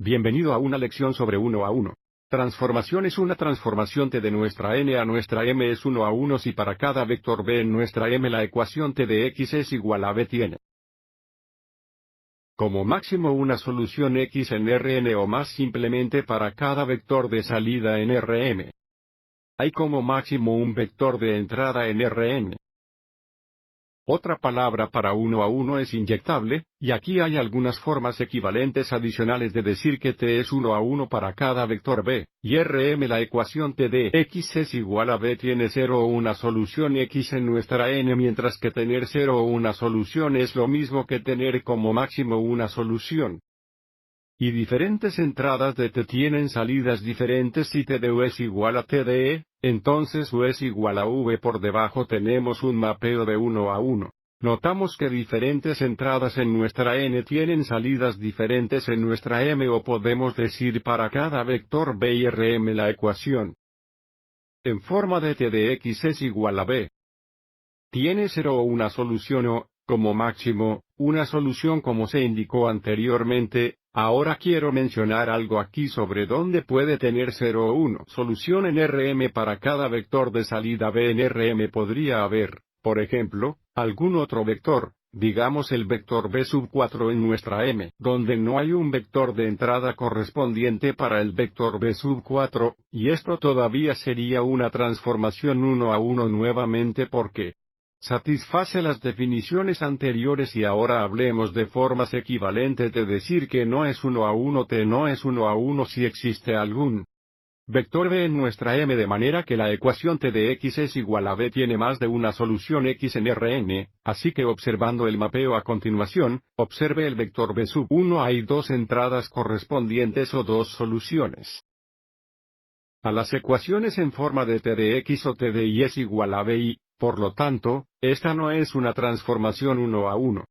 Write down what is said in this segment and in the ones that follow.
Bienvenido a una lección sobre 1 a 1. Transformación es una transformación t de nuestra n a nuestra m es 1 a 1 si para cada vector b en nuestra m la ecuación t de x es igual a b tiene como máximo una solución x en Rn o más simplemente para cada vector de salida en Rm. Hay como máximo un vector de entrada en Rn. Otra palabra para 1 a 1 es inyectable, y aquí hay algunas formas equivalentes adicionales de decir que t es 1 a 1 para cada vector b, y Rm la ecuación t de x es igual a b tiene 0 o una solución x en nuestra n, mientras que tener 0 o una solución es lo mismo que tener como máximo una solución. Y diferentes entradas de t tienen salidas diferentes. Si t de u es igual a t de e, entonces u es igual a v. Por debajo tenemos un mapeo de 1 a 1. Notamos que diferentes entradas en nuestra n tienen salidas diferentes en nuestra m, o podemos decir para cada vector b y Rm la ecuación en forma de t de x es igual a b. Tiene 0 o una solución o, como máximo, una solución como se indicó anteriormente. Ahora quiero mencionar algo aquí sobre dónde puede tener 0 o 1 solución en Rm para cada vector de salida b en Rm. Podría haber, por ejemplo, algún otro vector, digamos el vector b sub 4 en nuestra m, donde no hay un vector de entrada correspondiente para el vector b sub 4, y esto todavía sería una transformación 1 a 1 nuevamente porque satisface las definiciones anteriores. Y ahora hablemos de formas equivalentes de decir que no es 1 a 1. T no es 1 a 1 si existe algún vector b en nuestra m, de manera que la ecuación t de x es igual a b tiene más de una solución x en Rn, así que observando el mapeo a continuación, observe el vector b sub 1 hay dos entradas correspondientes o dos soluciones a las ecuaciones en forma de t de x o t de y es igual a b y, por lo tanto, esta no es una transformación 1 a 1.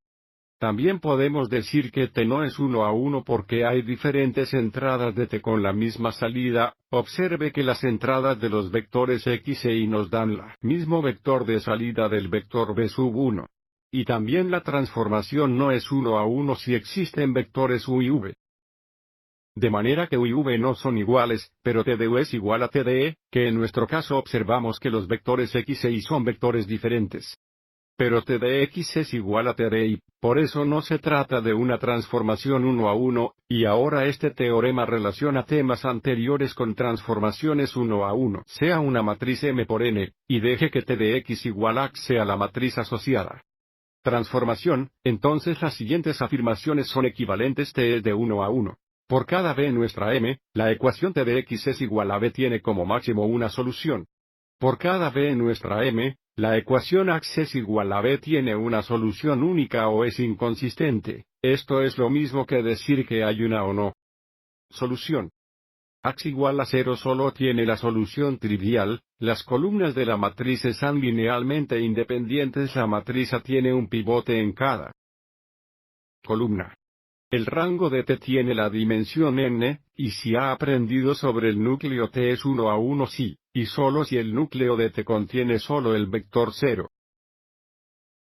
También podemos decir que t no es 1 a 1 porque hay diferentes entradas de t con la misma salida. Observe que las entradas de los vectores x e y nos dan la mismo vector de salida del vector b sub 1. Y también la transformación no es 1 a 1 si existen vectores u y v. De manera que u y v no son iguales, pero t de u es igual a t de e, que en nuestro caso observamos que los vectores x e y son vectores diferentes. Pero t de x es igual a t de y, por eso no se trata de una transformación 1 a 1, y ahora este teorema relaciona temas anteriores con transformaciones 1 a 1. Sea una matriz M por n, y deje que t de x igual a x sea la matriz asociada. Transformación, entonces las siguientes afirmaciones son equivalentes. T es de 1 a 1. Por cada b en nuestra m, la ecuación t de x es igual a b tiene como máximo una solución. Por cada b en nuestra m, la ecuación ax es igual a b tiene una solución única o es inconsistente. Esto es lo mismo que decir que hay una o no solución. Ax igual a 0 solo tiene la solución trivial. Las columnas de la matriz son linealmente independientes. La matriz A tiene un pivote en cada columna. El rango de t tiene la dimensión n, y si ha aprendido sobre el núcleo t es 1 a 1 si, y solo si el núcleo de t contiene solo el vector 0.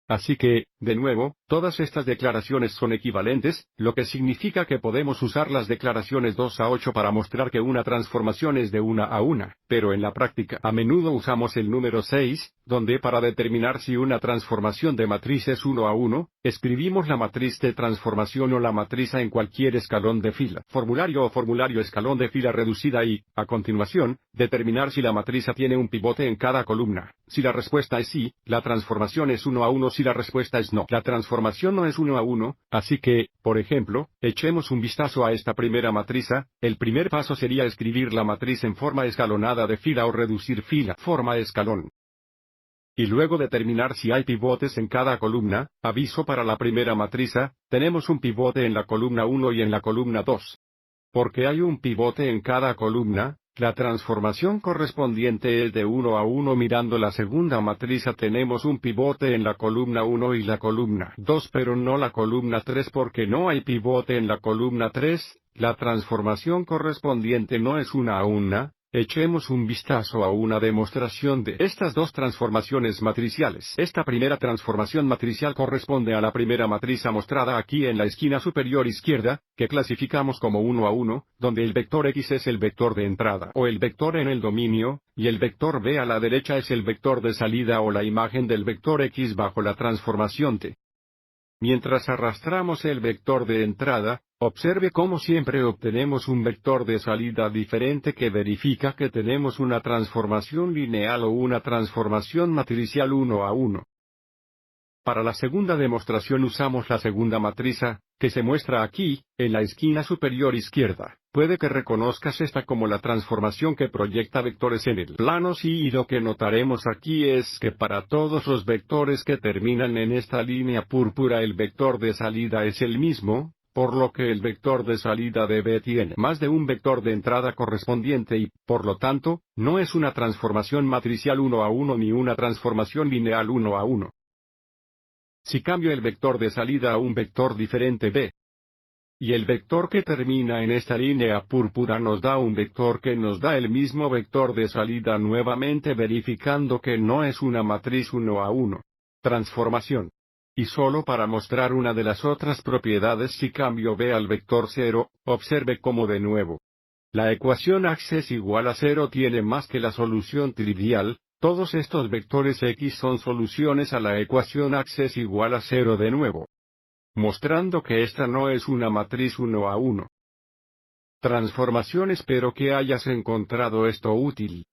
Así que, de nuevo, todas estas declaraciones son equivalentes, lo que significa que podemos usar las declaraciones 2 a 8 para mostrar que una transformación es de 1 a 1, pero en la práctica a menudo usamos el número 6, donde para determinar si una transformación de matriz es 1 a 1, escribimos la matriz de transformación o la matriz A en cualquier escalón de fila, formulario o formulario escalón de fila reducida y, a continuación, determinar si la matriz A tiene un pivote en cada columna. Si la respuesta es sí, la transformación es 1 a 1. Si la respuesta es no, la transformación no es 1 a 1, así que, por ejemplo, echemos un vistazo a esta primera matriz A. El primer paso sería escribir la matriz en forma escalonada de fila o reducir fila, forma escalón. Y luego determinar si hay pivotes en cada columna. Aviso para la primera matriz A, tenemos un pivote en la columna 1 y en la columna 2. Porque hay un pivote en cada columna, la transformación correspondiente es de 1 a 1. Mirando la segunda matriz A tenemos un pivote en la columna 1 y la columna 2 pero no la columna 3 porque no hay pivote en la columna 3, la transformación correspondiente no es 1 a 1, Echemos un vistazo a una demostración de estas dos transformaciones matriciales. Esta primera transformación matricial corresponde a la primera matriz mostrada aquí en la esquina superior izquierda, que clasificamos como 1 a 1, donde el vector X es el vector de entrada o el vector en el dominio, y el vector B a la derecha es el vector de salida o la imagen del vector X bajo la transformación T. Mientras arrastramos el vector de entrada, observe cómo siempre obtenemos un vector de salida diferente que verifica que tenemos una transformación lineal o una transformación matricial 1 a 1. Para la segunda demostración usamos la segunda matriz A, que se muestra aquí, en la esquina superior izquierda. Puede que reconozcas esta como la transformación que proyecta vectores en el plano sí, y lo que notaremos aquí es que para todos los vectores que terminan en esta línea púrpura el vector de salida es el mismo, por lo que el vector de salida de B tiene más de un vector de entrada correspondiente y, por lo tanto, no es una transformación matricial 1 a 1 ni una transformación lineal 1 a 1. Si cambio el vector de salida a un vector diferente B, y el vector que termina en esta línea púrpura nos da un vector que nos da el mismo vector de salida nuevamente verificando que no es una matriz 1 a 1. Transformación. Y solo para mostrar una de las otras propiedades si cambio B al vector 0, observe cómo de nuevo. La ecuación Ax es igual a 0 tiene más que la solución trivial. Todos estos vectores X son soluciones a la ecuación Ax es igual a 0 de nuevo, mostrando que esta no es una matriz 1 a 1. Transformación. Espero que hayas encontrado esto útil.